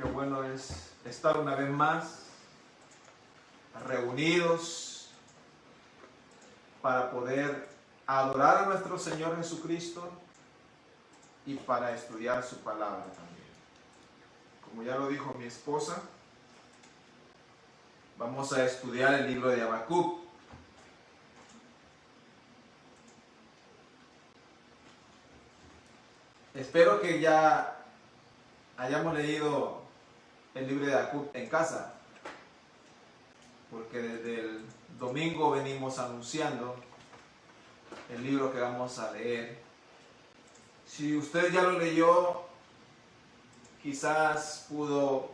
Qué bueno es estar una vez más reunidos para poder adorar a nuestro Señor Jesucristo y para estudiar su palabra también. Como ya lo dijo mi esposa, vamos a estudiar el libro de Habacuc. Espero que ya hayamos leído el libro de Habacuc en casa, porque desde el domingo venimos anunciando el libro que vamos a leer. Si usted ya lo leyó, quizás pudo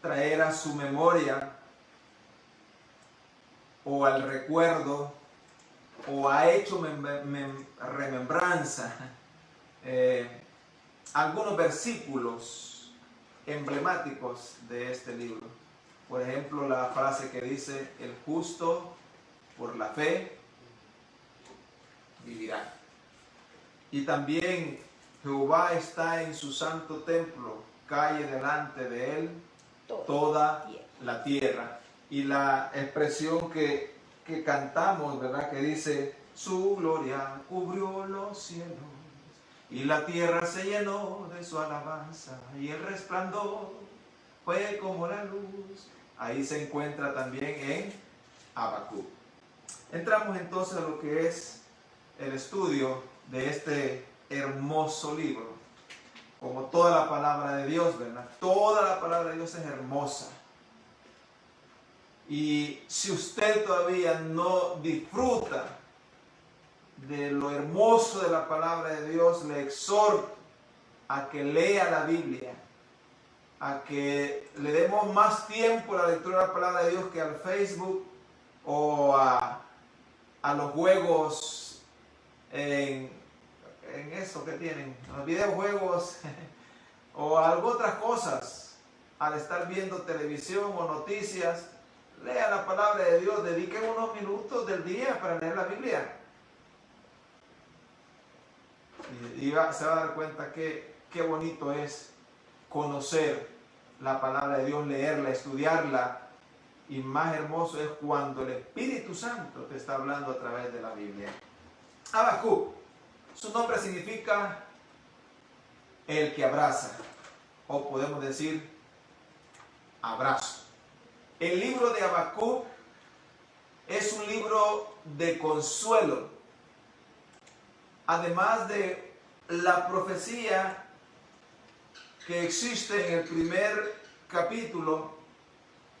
traer a su memoria o al recuerdo o ha hecho remembranza algunos versículos emblemáticos de este libro. Por ejemplo, la frase que dice: el justo por la fe vivirá. Y también: Jehová está en su santo templo, calle delante de él toda la tierra. Y la expresión que cantamos, ¿verdad? Que dice: su gloria cubrió los cielos y la tierra se llenó de su alabanza, y el resplandor fue como la luz. Ahí se encuentra también en Habacuc. Entramos entonces a lo que es el estudio de este hermoso libro. Como toda la palabra de Dios, ¿verdad? Toda la palabra de Dios es hermosa. Y si usted todavía no disfruta de lo hermoso de la palabra de Dios, le exhorto a que lea la Biblia, a que le demos más tiempo a la lectura de la palabra de Dios que al Facebook o a los juegos en eso que tienen, los videojuegos o algo otras cosas. Al estar viendo televisión o noticias, lea la palabra de Dios, dediquen unos minutos del día para leer la Biblia. Y se va a dar cuenta que qué bonito es conocer la palabra de Dios, leerla, estudiarla. Y más hermoso es cuando el Espíritu Santo te está hablando a través de la Biblia. Habacuc, su nombre significa el que abraza, o podemos decir abrazo. El libro de Habacuc es un libro de consuelo. Además de la profecía que existe en el primer capítulo,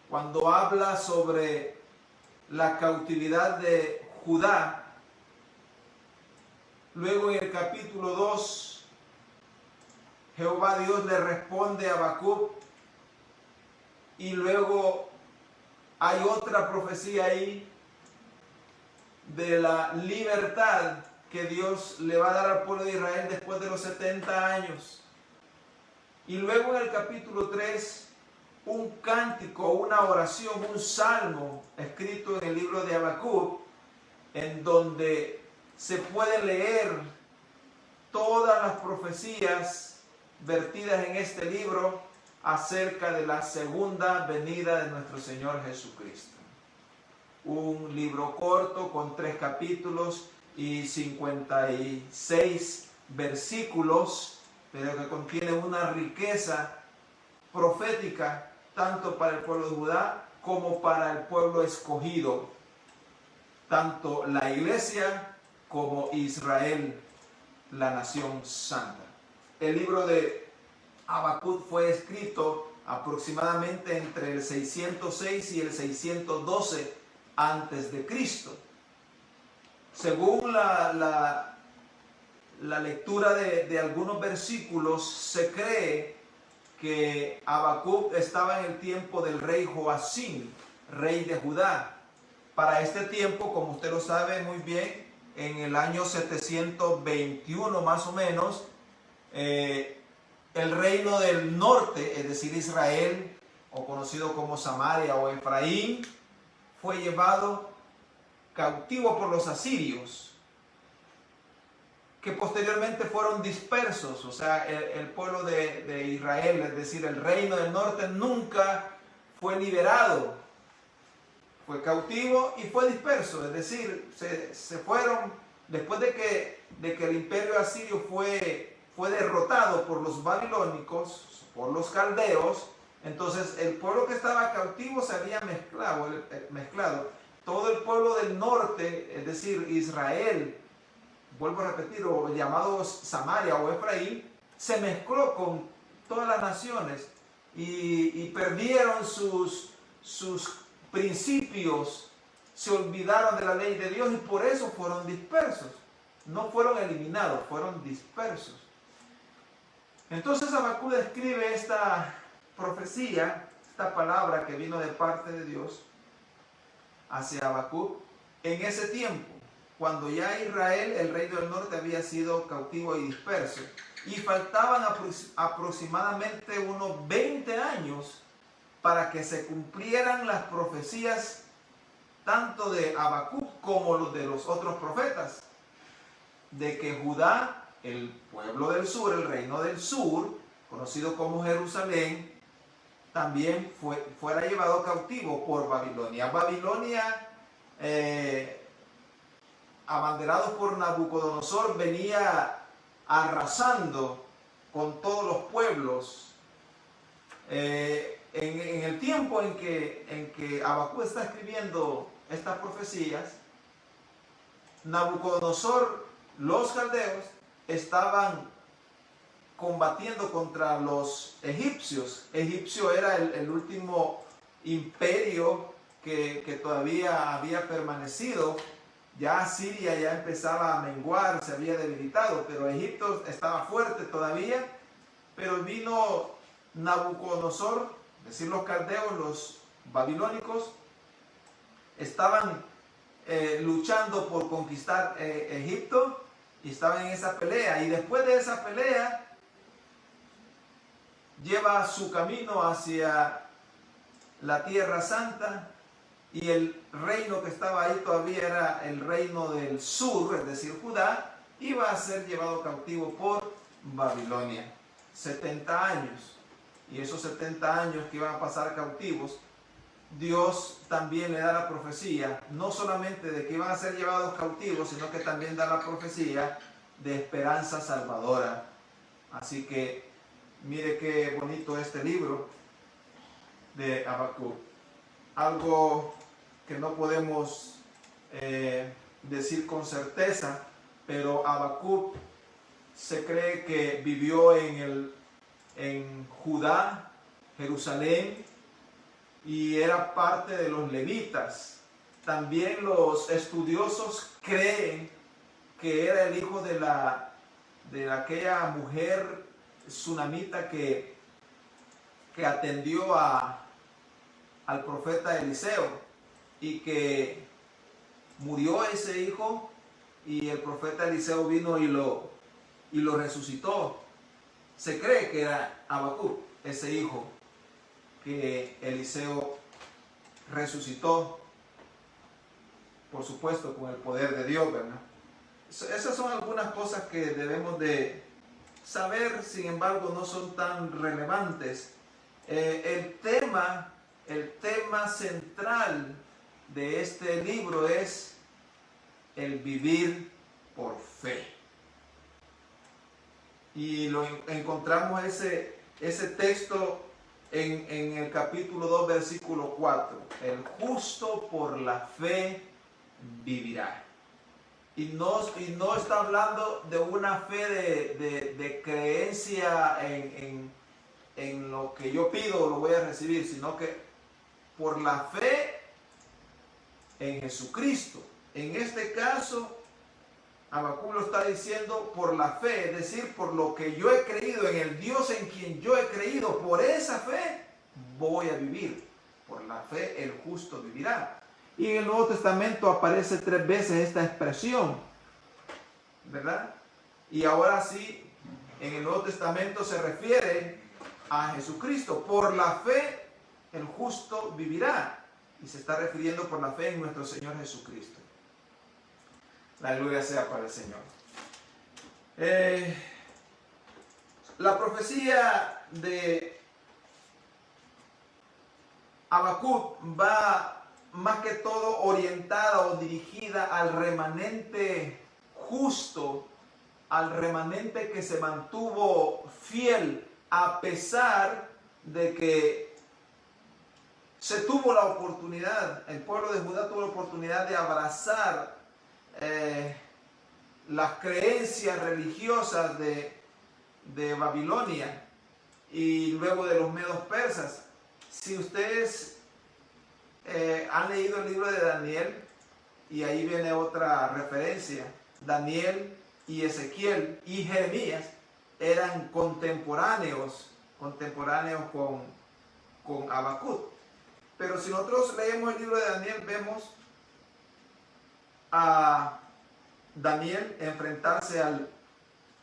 cuando habla sobre la cautividad de Judá. Luego en el capítulo 2, Jehová Dios le responde a Habacuc, y luego hay otra profecía ahí de la libertad que Dios le va a dar al pueblo de Israel después de los 70 años. Y luego en el capítulo 3, un cántico, una oración, un salmo escrito en el libro de Habacuc, en donde se puede leer todas las profecías vertidas en este libro acerca de la segunda venida de nuestro Señor Jesucristo. Un libro corto con 3 capítulos y 56 versículos, pero que contiene una riqueza profética tanto para el pueblo de Judá como para el pueblo escogido, tanto la iglesia como Israel, la nación santa. El libro de Habacuc fue escrito aproximadamente entre el 606 y el 612 antes de Cristo. Según la lectura de algunos versículos, se cree que Habacuc estaba en el tiempo del rey Joacim, rey de Judá. Para este tiempo, como usted lo sabe muy bien, en el año 721 más o menos, el reino del norte, es decir, Israel, o conocido como Samaria o Efraín, fue llevado cautivo por los asirios, que posteriormente fueron dispersos. O sea, el pueblo de Israel, es decir, el reino del norte, nunca fue liberado. Fue cautivo y fue disperso, es decir, se fueron después de que el imperio asirio fue derrotado por los babilónicos, por los caldeos. Entonces el pueblo que estaba cautivo se había mezclado. Todo el pueblo del norte, es decir, Israel, vuelvo a repetir, o llamados Samaria o Efraín, se mezcló con todas las naciones y perdieron sus principios, se olvidaron de la ley de Dios y por eso fueron dispersos. No fueron eliminados, fueron dispersos. Entonces Habacuc describe esta profecía, esta palabra que vino de parte de Dios hacia Habacuc en ese tiempo, cuando ya Israel, el reino del norte, había sido cautivo y disperso. Y faltaban aproximadamente unos 20 años para que se cumplieran las profecías tanto de Habacuc como los de los otros profetas, de que Judá, el pueblo del sur, el reino del sur, conocido como Jerusalén, también fuera llevado cautivo por Babilonia. Babilonia, abanderado por Nabucodonosor, venía arrasando con todos los pueblos. En el tiempo en que Habacuc está escribiendo estas profecías, Nabucodonosor, los caldeos, estaban combatiendo contra los egipcios. Egipcio era el último imperio que todavía había permanecido. Ya Siria ya empezaba a menguar, se había debilitado, pero Egipto estaba fuerte todavía. Pero vino Nabucodonosor, es decir, los caldeos, los babilónicos, estaban luchando por conquistar Egipto y estaban en esa pelea. Y después de esa pelea, lleva su camino hacia la Tierra Santa, y el reino que estaba ahí todavía era el reino del sur, es decir, Judá, iba a ser llevado cautivo por Babilonia. 70 años. Y esos 70 años que iban a pasar cautivos, Dios también le da la profecía, no solamente de que iban a ser llevados cautivos, sino que también da la profecía de esperanza salvadora. Así que mire qué bonito este libro de Habacuc. Algo que no podemos decir con certeza, pero Habacuc se cree que vivió en Judá, Jerusalén, y era parte de los levitas. También los estudiosos creen que era el hijo de aquella mujer sunamita que atendió al profeta Eliseo, y que murió ese hijo, y el profeta Eliseo vino y lo resucitó. Se cree que era Habacuc, ese hijo que Eliseo resucitó, por supuesto con el poder de Dios, ¿verdad? Esas son algunas cosas que debemos de saber, sin embargo no son tan relevantes. El tema central de este libro es el vivir por fe. Y lo encontramos ese texto en el capítulo 2, versículo 4. El justo por la fe vivirá. Y no está hablando de una fe de creencia en lo que yo pido lo voy a recibir, sino que por la fe en Jesucristo. En este caso, Habacuc lo está diciendo por la fe, es decir, por lo que yo he creído, en el Dios en quien yo he creído, por esa fe voy a vivir. Por la fe el justo vivirá. Y en el Nuevo Testamento aparece 3 veces esta expresión, ¿verdad? Y ahora sí, en el Nuevo Testamento se refiere a Jesucristo. Por la fe el justo vivirá. Y se está refiriendo por la fe en nuestro Señor Jesucristo. La gloria sea para el Señor. La profecía de Habacuc va más que todo orientada o dirigida al remanente justo, al remanente que se mantuvo fiel a pesar de que se tuvo la oportunidad, el pueblo de Judá tuvo la oportunidad de abrazar las creencias religiosas de Babilonia y luego de los medos persas. Si ustedes han leído el libro de Daniel, y ahí viene otra referencia, Daniel y Ezequiel y Jeremías eran contemporáneos con Habacuc. Pero si nosotros leemos el libro de Daniel, vemos a Daniel enfrentarse al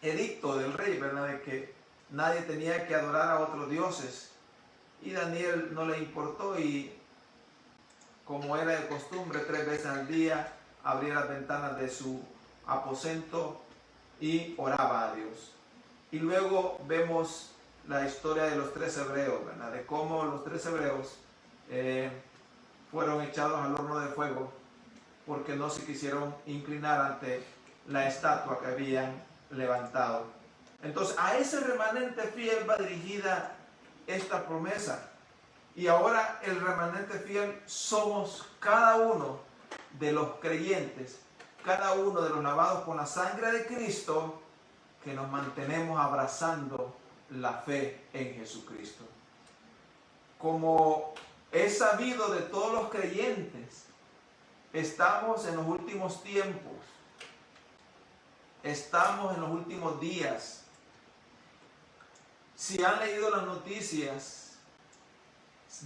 edicto del rey, ¿verdad? De que nadie tenía que adorar a otros dioses. Y Daniel no le importó y, como era de costumbre, 3 veces al día abría las ventanas de su aposento y oraba a Dios. Y luego vemos la historia de los 3 hebreos, ¿verdad? De cómo los 3 hebreos fueron echados al horno de fuego porque no se quisieron inclinar ante la estatua que habían levantado. Entonces, a ese remanente fiel va dirigida esta promesa. Y ahora el remanente fiel somos cada uno de los creyentes, cada uno de los lavados con la sangre de Cristo, que nos mantenemos abrazando la fe en Jesucristo. Como es sabido de todos los creyentes, estamos en los últimos tiempos, estamos en los últimos días. Si han leído las noticias,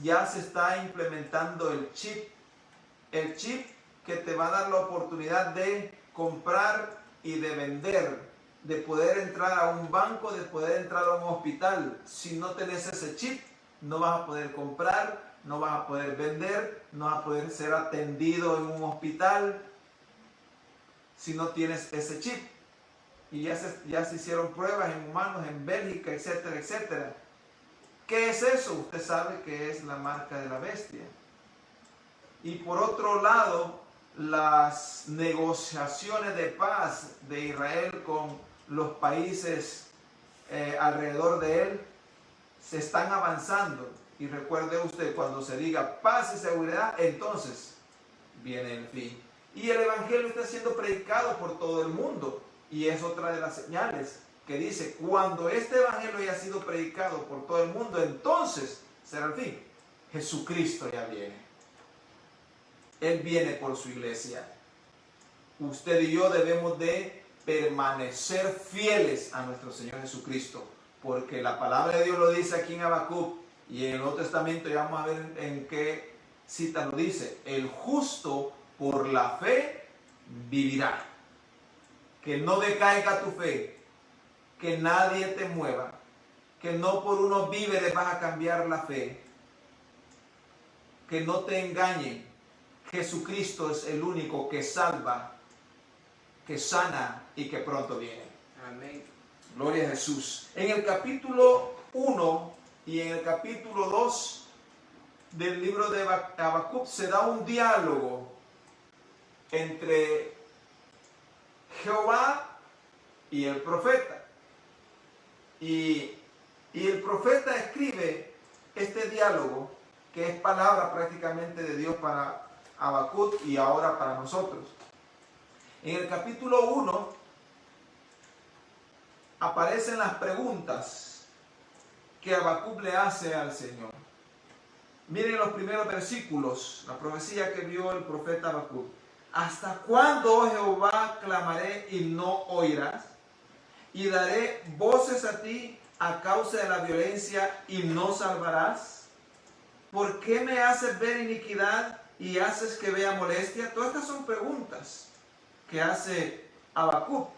ya se está implementando el chip que te va a dar la oportunidad de comprar y de vender, de poder entrar a un banco, de poder entrar a un hospital. Si no tenés ese chip, no vas a poder comprar, no vas a poder vender, no vas a poder ser atendido en un hospital si no tienes ese chip. Y ya se hicieron pruebas en humanos en Bélgica, etcétera, etcétera. ¿Qué es eso? Usted sabe que es la marca de la bestia. Y por otro lado, las negociaciones de paz de Israel con los países alrededor de él se están avanzando. Y recuerde usted, cuando se diga paz y seguridad, entonces viene el fin. Y el evangelio está siendo predicado por todo el mundo. Y es otra de las señales que dice, cuando este evangelio haya sido predicado por todo el mundo, entonces será el fin. Jesucristo ya viene. Él viene por su iglesia. Usted y yo debemos de permanecer fieles a nuestro Señor Jesucristo, porque la palabra de Dios lo dice aquí en Habacuc, y en el Nuevo Testamento ya vamos a ver en qué cita lo dice. El justo por la fe vivirá. Que no decaiga tu fe, que nadie te mueva, que no por unos víveres vas a cambiar la fe, que no te engañen. Jesucristo es el único que salva, que sana y que pronto viene. Amén. Gloria a Jesús. En el capítulo 1 y en el capítulo 2 del libro de Habacuc se da un diálogo entre Jehová y el profeta. Y el profeta escribe este diálogo, que es palabra prácticamente de Dios para Habacuc y ahora para nosotros. En el capítulo 1 aparecen las preguntas que Habacuc le hace al Señor. Miren los primeros versículos, la profecía que vio el profeta Habacuc. ¿Hasta cuándo, oh Jehová, clamaré y no oirás? Y daré voces a ti a causa de la violencia y no salvarás. ¿Por qué me haces ver iniquidad y haces que vea molestia? Todas estas son preguntas que hace Habacuc.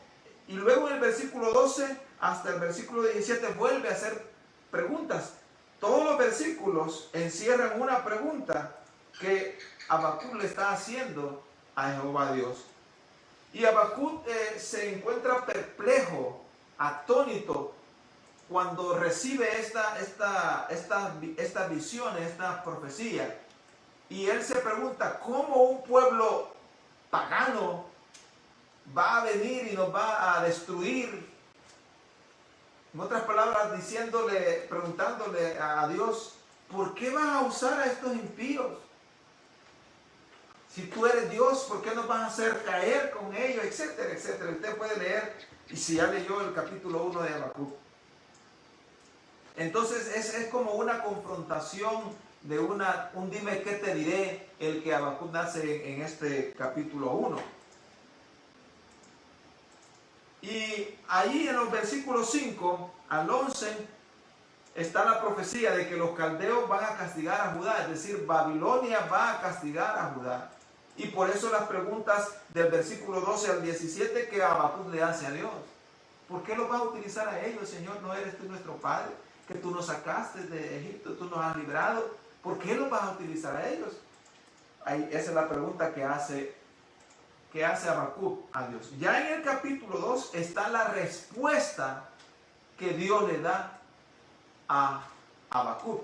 Y luego en el versículo 12 hasta el versículo 17 vuelve a hacer preguntas. Todos los versículos encierran una pregunta que Habacuc le está haciendo a Jehová Dios. Y Habacuc se encuentra perplejo, atónito, cuando recibe esta visión, esta profecía. Y él se pregunta, ¿cómo un pueblo pagano va a venir y nos va a destruir? En otras palabras, preguntándole a Dios, ¿por qué vas a usar a estos impíos? Si tú eres Dios, ¿por qué nos vas a hacer caer con ellos? Etcétera, etcétera. Usted puede leer, y si ya leyó el capítulo 1 de Habacuc. Entonces es como una confrontación de un dime qué te diré, el que Habacuc nace en este capítulo 1. Y ahí en los versículos 5 al 11 está la profecía de que los caldeos van a castigar a Judá, es decir, Babilonia va a castigar a Judá. Y por eso las preguntas del versículo 12 al 17 que Habacuc le hace a Dios. ¿Por qué los vas a utilizar a ellos, Señor? ¿No eres tú nuestro Padre? Que tú nos sacaste de Egipto, tú nos has librado. ¿Por qué los vas a utilizar a ellos? Esa es la pregunta que hace Habacuc a Dios. Ya en el capítulo 2 está la respuesta que Dios le da a Habacuc.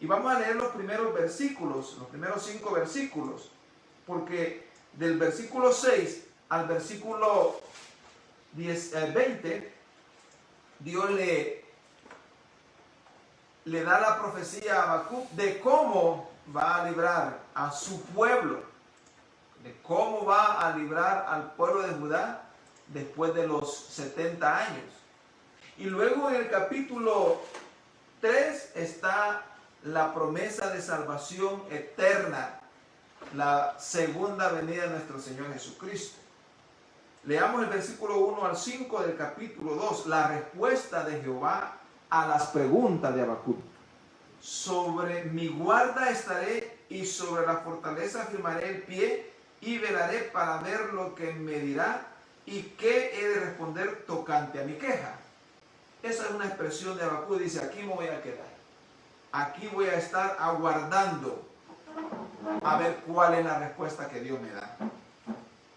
Y vamos a leer los primeros versículos, los primeros 5 versículos, porque del versículo 6 al versículo 20, Dios le da la profecía a Habacuc de cómo va a librar a su pueblo, de cómo va a librar al pueblo de Judá después de los 70 años. Y luego en el capítulo 3 está la promesa de salvación eterna, la segunda venida de nuestro Señor Jesucristo. Leamos el versículo 1 al 5 del capítulo 2, la respuesta de Jehová a las preguntas de Habacuc. Sobre mi guarda estaré y sobre la fortaleza firmaré el pie y velaré para ver lo que me dirá y qué he de responder tocante a mi queja. Esa es una expresión de Habacuc. Dice, aquí me voy a quedar. Aquí voy a estar aguardando a ver cuál es la respuesta que Dios me da.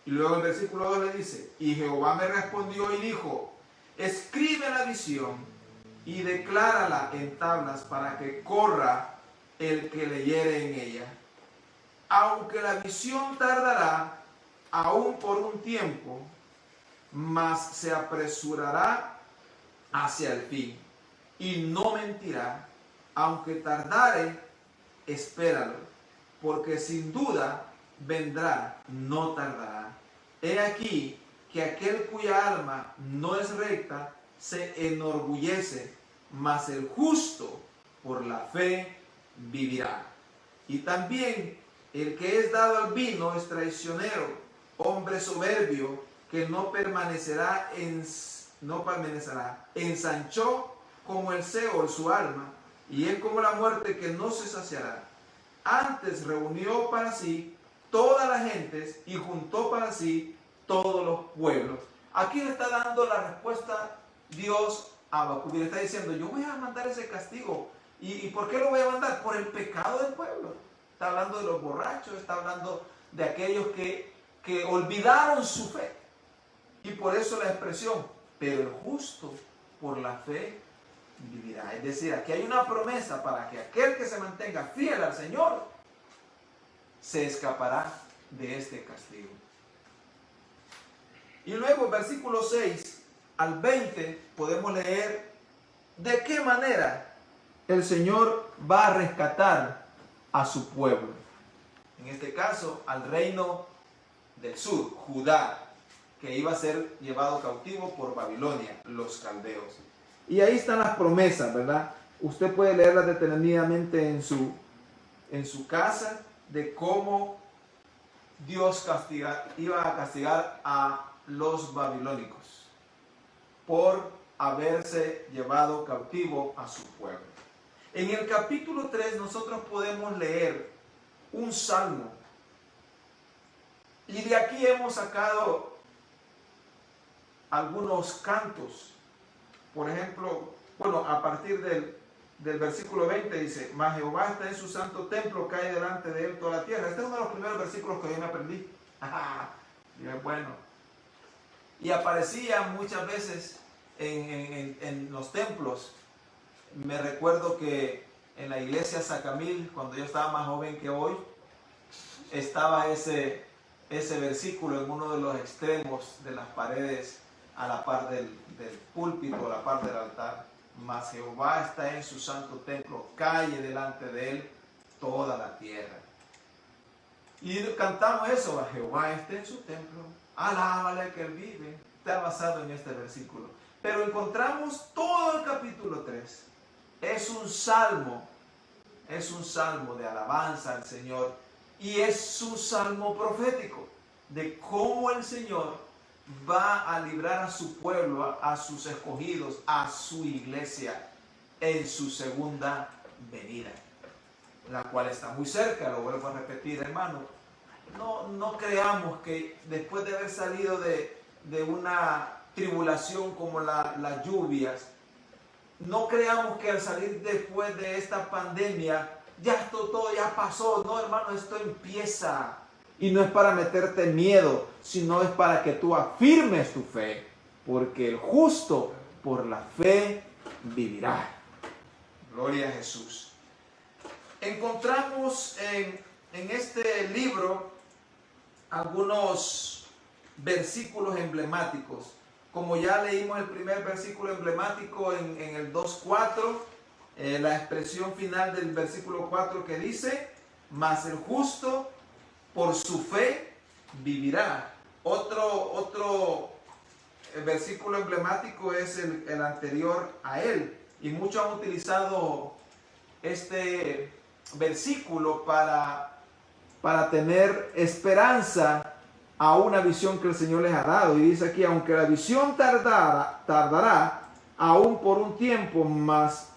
Y luego el versículo 2 le dice, y Jehová me respondió y dijo, escribe la visión y declárala en tablas para que corra el que leyere en ella. Aunque la visión tardará aún por un tiempo, mas se apresurará hacia el fin y no mentirá. Aunque tardare, espéralo, porque sin duda vendrá, no tardará. He aquí que aquel cuya alma no es recta se enorgullece, mas el justo por la fe vivirá. Y también el que es dado al vino es traicionero, hombre soberbio que no permanecerá, ensanchó como el Seol su alma, y es como la muerte que no se saciará. Antes reunió para sí todas las gentes y juntó para sí todos los pueblos. Aquí le está dando la respuesta Dios a Habacuc. Le está diciendo, yo voy a mandar ese castigo. ¿Y por qué lo voy a mandar? Por el pecado del pueblo. Está hablando de los borrachos, está hablando de aquellos que olvidaron su fe. Y por eso la expresión, pero el justo por la fe vivirá. Es decir, aquí hay una promesa para que aquel que se mantenga fiel al Señor se escapará de este castigo. Y luego, versículo 6 al 20, podemos leer de qué manera el Señor va a rescatar a su pueblo. En este caso, al reino del sur, Judá, que iba a ser llevado cautivo por Babilonia, los caldeos. Y ahí están las promesas, ¿verdad? Usted puede leerlas detenidamente en su casa, de cómo Dios iba a castigar a los babilónicos por haberse llevado cautivo a su pueblo. En el capítulo 3 nosotros podemos leer un salmo, y de aquí hemos sacado algunos cantos. Por ejemplo, a partir del versículo 20 dice, mas Jehová está en su santo templo, cae delante de él toda la tierra. Este es uno de los primeros versículos que yo me aprendí. Y es bueno. y aparecía muchas veces en los templos. Me recuerdo que en la iglesia Sacamil, cuando yo estaba más joven que hoy, estaba ese versículo en uno de los extremos de las paredes, a la par del púlpito, a la par del altar. Mas Jehová está en su santo templo, calle delante de él toda la tierra. Y cantamos eso, Jehová está en su templo, alábale que él vive. Está basado en este versículo. Pero encontramos todo el capítulo 3. Es un salmo de alabanza al Señor. Y es un salmo profético de cómo el Señor va a librar a su pueblo, a sus escogidos, a su iglesia en su segunda venida, la cual está muy cerca. Lo vuelvo a repetir, hermano. No creamos que después de haber salido de una tribulación como las lluvias, no creamos que al salir después de esta pandemia, ya esto todo ya pasó. No, hermano, esto empieza. Y no es para meterte miedo, sino es para que tú afirmes tu fe. Porque el justo por la fe vivirá. Gloria a Jesús. Encontramos en este libro algunos versículos emblemáticos. Como ya leímos el primer versículo emblemático en el 2:4, la expresión final del versículo 4 que dice, mas el justo por su fe vivirá. Otro versículo emblemático es el anterior a él. Y muchos han utilizado este versículo para tener esperanza a una visión que el Señor les ha dado. Y dice aquí, aunque la visión tardará aún por un tiempo, mas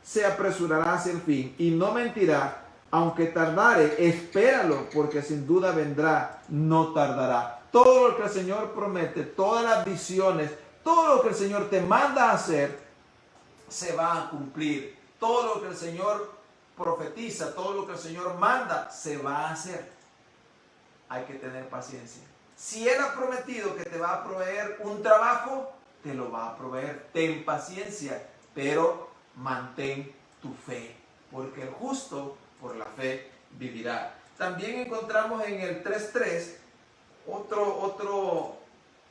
se apresurará hacia el fin. Y no mentirá, aunque tardare, espéralo, porque sin duda vendrá, no tardará. Todo lo que el Señor promete, todas las visiones, todo lo que el Señor te manda a hacer, se va a cumplir. Todo lo que el Señor profetiza, todo lo que el Señor manda, se va a hacer. Hay que tener paciencia. Si Él ha prometido que te va a proveer un trabajo, te lo va a proveer. Ten paciencia, pero mantén tu fe, porque el justo por la fe vivirá. También encontramos en el 3:3 otro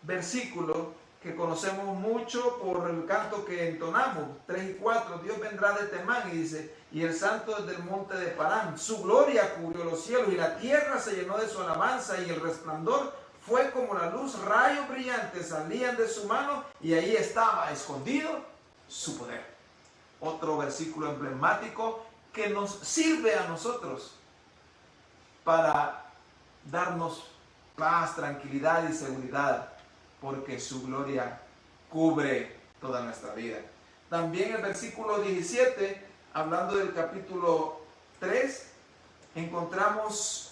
versículo que conocemos mucho por el canto que entonamos, 3:4. Dios vendrá de Temán, y dice, y el santo desde el monte de Parán. Su gloria cubrió los cielos y la tierra se llenó de su alabanza, y el resplandor fue como la luz, rayos brillantes salían de su mano, y ahí estaba escondido su poder. Otro versículo emblemático que nos sirve a nosotros para darnos paz, tranquilidad y seguridad, porque su gloria cubre toda nuestra vida. También el versículo 17, hablando del capítulo 3, encontramos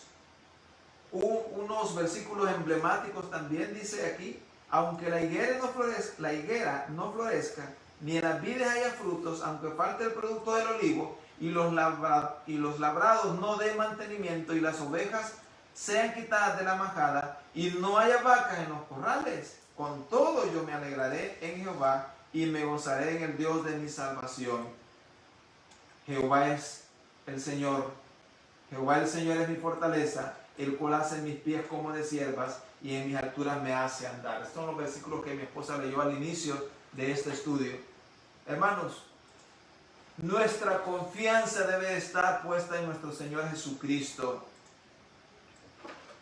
unos versículos emblemáticos también. Dice aquí, aunque la higuera no florezca, ni en las vides haya frutos, aunque falte el producto del olivo, y los labrados no den mantenimiento, y las ovejas sean quitadas de la majada, y no haya vacas en los corrales, con todo yo me alegraré en Jehová, y me gozaré en el Dios de mi salvación. Jehová es el Señor. Jehová el Señor es mi fortaleza, el cual hace mis pies como de siervas, y en mis alturas me hace andar. Estos son los versículos que mi esposa leyó al inicio de este estudio. Hermanos, nuestra confianza debe estar puesta en nuestro Señor Jesucristo,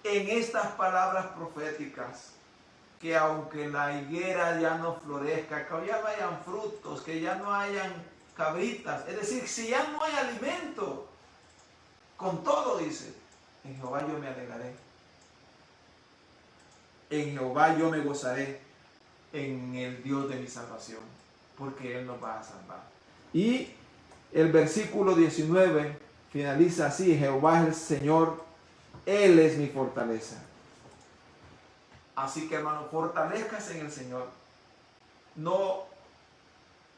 en estas palabras proféticas, que aunque la higuera ya no florezca, que ya no hayan frutos, que ya no hayan cabritas, es decir, si ya no hay alimento, con todo dice, en Jehová yo me alegraré, en Jehová yo me gozaré, en el Dios de mi salvación, porque Él nos va a salvar. Y el versículo 19 finaliza así, Jehová es el Señor, Él es mi fortaleza. Así que, hermano, fortalezcas en el Señor,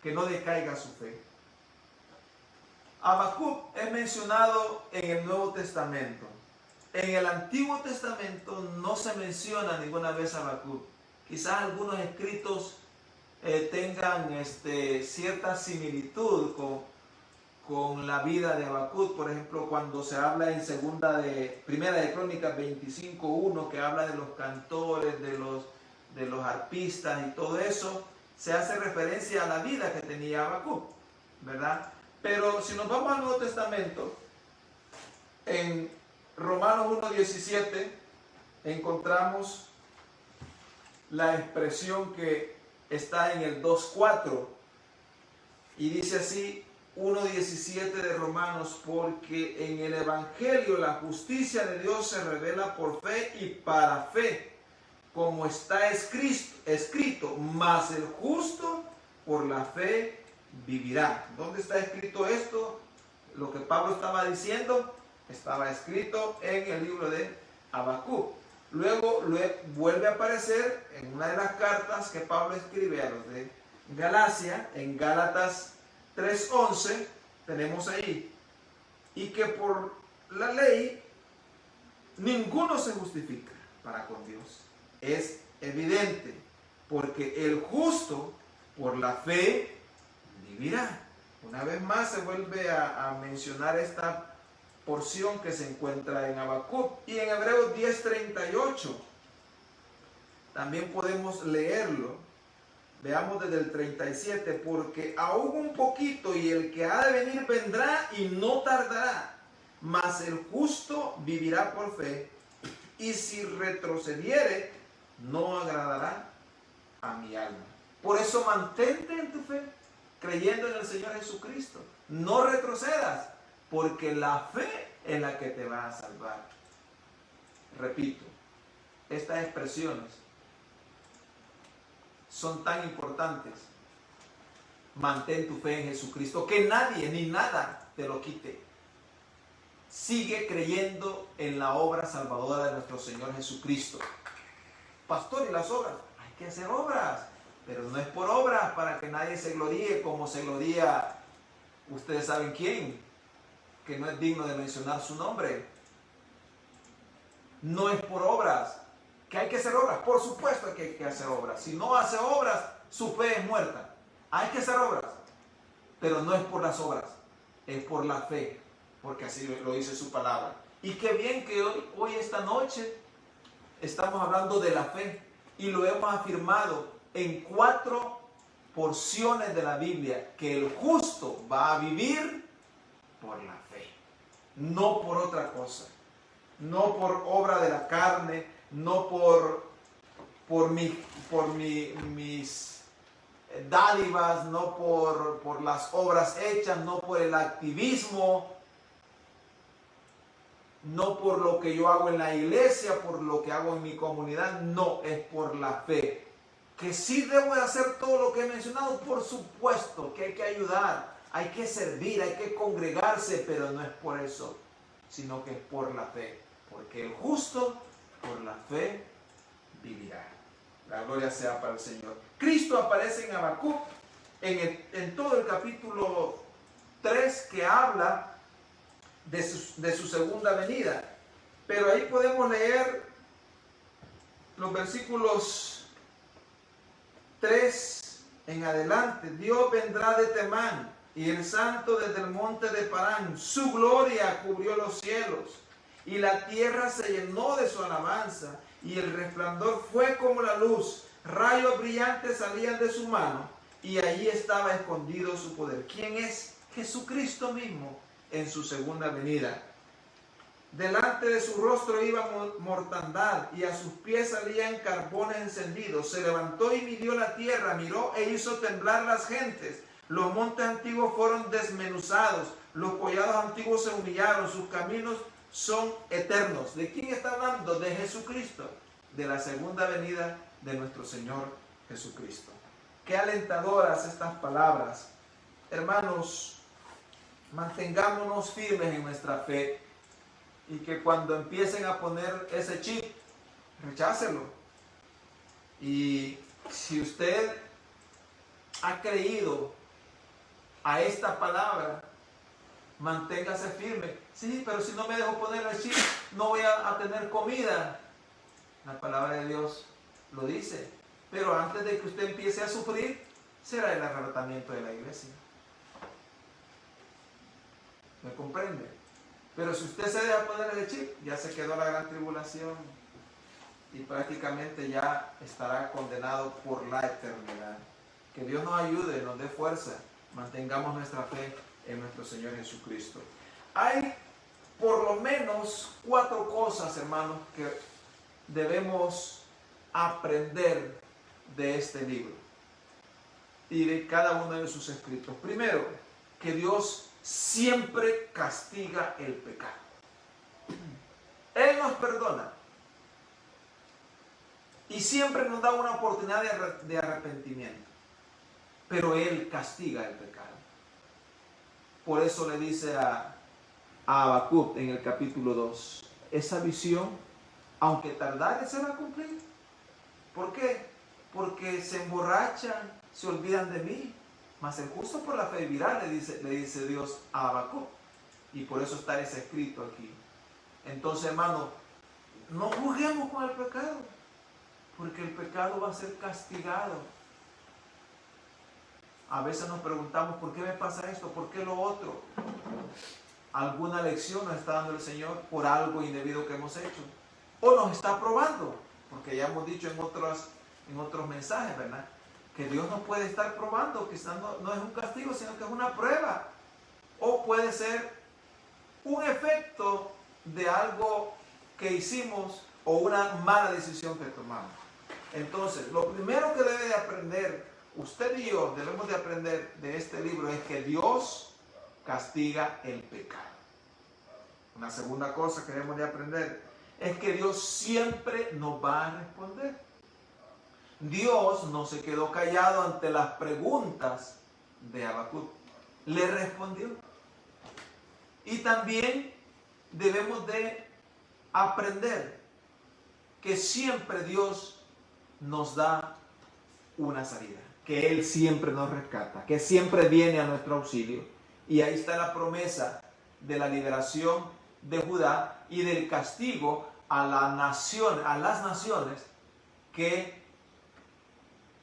que no decaiga su fe. Habacuc es mencionado en el Nuevo Testamento. En el Antiguo Testamento no se menciona ninguna vez Habacuc. quizás algunos escritos tengan cierta similitud con la vida de Habacuc. Por ejemplo, cuando se habla en Primera de Crónicas 25:1, que habla de los cantores, de los arpistas y todo eso, se hace referencia a la vida que tenía Habacuc, ¿verdad? Pero si nos vamos al Nuevo Testamento, en Romanos 1:17 encontramos la expresión que está en el 2:4 y dice así, 1:17 de Romanos: porque en el Evangelio la justicia de Dios se revela por fe y para fe, como está escrito, mas el justo por la fe vivirá. ¿Dónde está escrito esto? Lo que Pablo estaba diciendo estaba escrito en el libro de Habacuc. Luego vuelve a aparecer en una de las cartas que Pablo escribe a los de Galacia, en Gálatas 3:11, tenemos ahí, y que por la ley ninguno se justifica para con Dios. Es evidente, porque el justo por la fe vivirá. Una vez más se vuelve a mencionar esta porción que se encuentra en Habacuc. Y en Hebreos 10:38 también podemos leerlo. Veamos desde el 37, porque aún un poquito y el que ha de venir vendrá y no tardará, mas el justo vivirá por fe, y si retrocediere, no agradará a mi alma. Por eso mantente en tu fe, creyendo en el Señor Jesucristo. No retrocedas, porque la fe es la que te va a salvar. Repito, estas expresiones son tan importantes. Mantén tu fe en Jesucristo, que nadie ni nada te lo quite. Sigue creyendo en la obra salvadora de nuestro Señor Jesucristo. Pastor, ¿y las obras? Hay que hacer obras, pero no es por obras para que nadie se gloríe como se gloría, ustedes saben quién, que no es digno de mencionar su nombre. No es por obras, que hay que hacer obras. Por supuesto que hay que hacer obras. Si no hace obras, su fe es muerta. Hay que hacer obras, pero no es por las obras, es por la fe, porque así lo dice su palabra. Y qué bien que hoy esta noche estamos hablando de la fe y lo hemos afirmado en 4 porciones de la Biblia, que el justo va a vivir por la fe, no por otra cosa, no por obra de la carne, no por mis dádivas, no por las obras hechas, no por el activismo, no por lo que yo hago en la iglesia, por lo que hago en mi comunidad, no, es por la fe. Que sí debo de hacer todo lo que he mencionado, por supuesto que hay que ayudar, hay que servir, hay que congregarse, pero no es por eso, sino que es por la fe, porque el justo por la fe vivirá. La gloria sea para el Señor. Cristo aparece en Habacuc en todo el capítulo 3, que habla de su segunda venida. Pero ahí podemos leer los versículos 3 en adelante. Dios vendrá de Temán y el santo desde el monte de Parán. Su gloria cubrió los cielos y la tierra se llenó de su alabanza, y el resplandor fue como la luz. Rayos brillantes salían de su mano, y allí estaba escondido su poder. ¿Quién es? Jesucristo mismo en su segunda venida. Delante de su rostro iba mortandad, y a sus pies salían carbones encendidos. Se levantó y midió la tierra, miró e hizo temblar las gentes. Los montes antiguos fueron desmenuzados, los collados antiguos se humillaron, sus caminos son eternos. ¿De quién está hablando? De Jesucristo, de la segunda venida de nuestro Señor Jesucristo. Qué alentadoras estas palabras. Hermanos, mantengámonos firmes en nuestra fe, y que cuando empiecen a poner ese chip, rechácelo. Y si usted ha creído a esta palabra, manténgase firme. Sí, pero si no me dejo poner el chip, no voy a tener comida. La palabra de Dios lo dice. Pero antes de que usted empiece a sufrir, será el arrebatamiento de la iglesia. ¿Me comprende? Pero si usted se deja poner el chip, ya se quedó la gran tribulación y prácticamente ya estará condenado por la eternidad. Que Dios nos ayude, nos dé fuerza, mantengamos nuestra fe en nuestro Señor Jesucristo. Hay por lo menos 4 cosas, hermanos, que debemos aprender de este libro y de cada uno de sus escritos. Primero, que Dios siempre castiga el pecado. Él nos perdona y siempre nos da una oportunidad de arrepentimiento, pero Él castiga el pecado. Por eso le dice a Habacuc en el capítulo 2, esa visión, aunque tardare, se va a cumplir. ¿Por qué? Porque se emborrachan, se olvidan de mí, mas el justo por la fe vivirá, le dice Dios a Habacuc. Y por eso está ese escrito aquí. Entonces, hermano, no juguemos con el pecado, porque el pecado va a ser castigado. A veces nos preguntamos, ¿por qué me pasa esto? ¿Por qué lo otro? Alguna lección nos está dando el Señor por algo indebido que hemos hecho. O nos está probando, porque ya hemos dicho en otros mensajes, ¿verdad? Que Dios nos puede estar probando, quizás no es un castigo, sino que es una prueba. O puede ser un efecto de algo que hicimos o una mala decisión que tomamos. Entonces, lo primero que debe de aprender, usted y yo debemos de aprender de este libro, es que Dios castiga el pecado. Una segunda cosa que debemos de aprender es que Dios siempre nos va a responder. Dios no se quedó callado ante las preguntas de Habacuc, le respondió. Y también debemos de aprender que siempre Dios nos da una salida, que Él siempre nos rescata, que siempre viene a nuestro auxilio. Y ahí está la promesa de la liberación de Judá y del castigo a las naciones que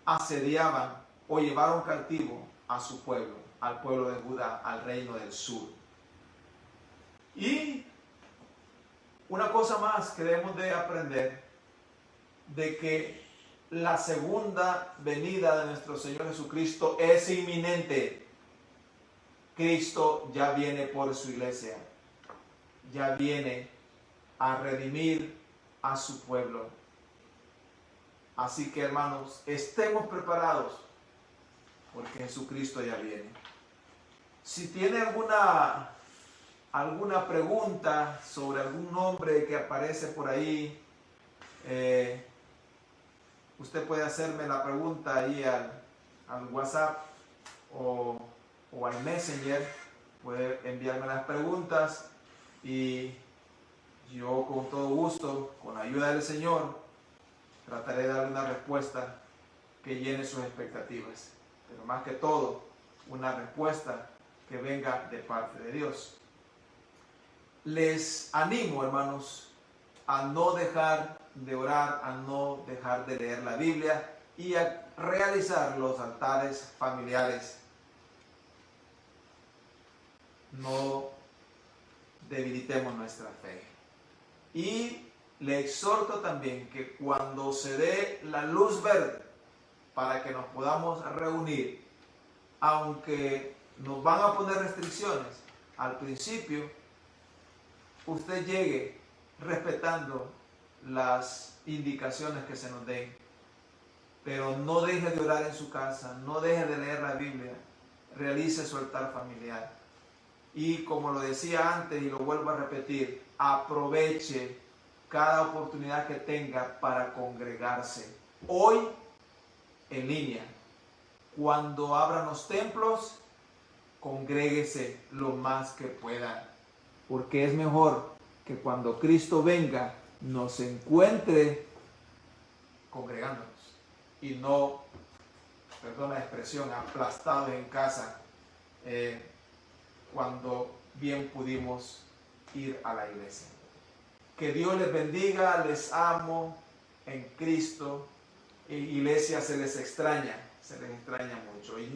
asediaban o llevaron cautivo a su pueblo, al pueblo de Judá, al reino del sur. Y una cosa más que debemos de aprender, de que la segunda venida de nuestro Señor Jesucristo es inminente. Cristo ya viene por su iglesia, ya viene a redimir a su pueblo. Así que, hermanos, estemos preparados, porque Jesucristo ya viene. Si tiene alguna pregunta sobre algún nombre que aparece por ahí, usted puede hacerme la pregunta ahí al WhatsApp o al Messenger. Puede enviarme las preguntas y yo con todo gusto, con la ayuda del Señor, trataré de dar una respuesta que llene sus expectativas. Pero más que todo, una respuesta que venga de parte de Dios. Les animo, hermanos, a no dejar de orar, a no dejar de leer la Biblia y a realizar los altares familiares. No debilitemos nuestra fe. Y le exhorto también que cuando se dé la luz verde para que nos podamos reunir, aunque nos van a poner restricciones al principio, usted llegue respetando las indicaciones que se nos den, pero no deje de orar en su casa, no deje de leer la Biblia, realice su altar familiar. Y como lo decía antes y lo vuelvo a repetir, aproveche cada oportunidad que tenga para congregarse. Hoy en línea, cuando abran los templos, congréguese lo más que pueda, porque es mejor que cuando Cristo venga nos encuentre congregándonos y no, perdón la expresión, aplastados en casa, cuando bien pudimos ir a la iglesia. Que Dios les bendiga, les amo en Cristo iglesia se les extraña mucho. Y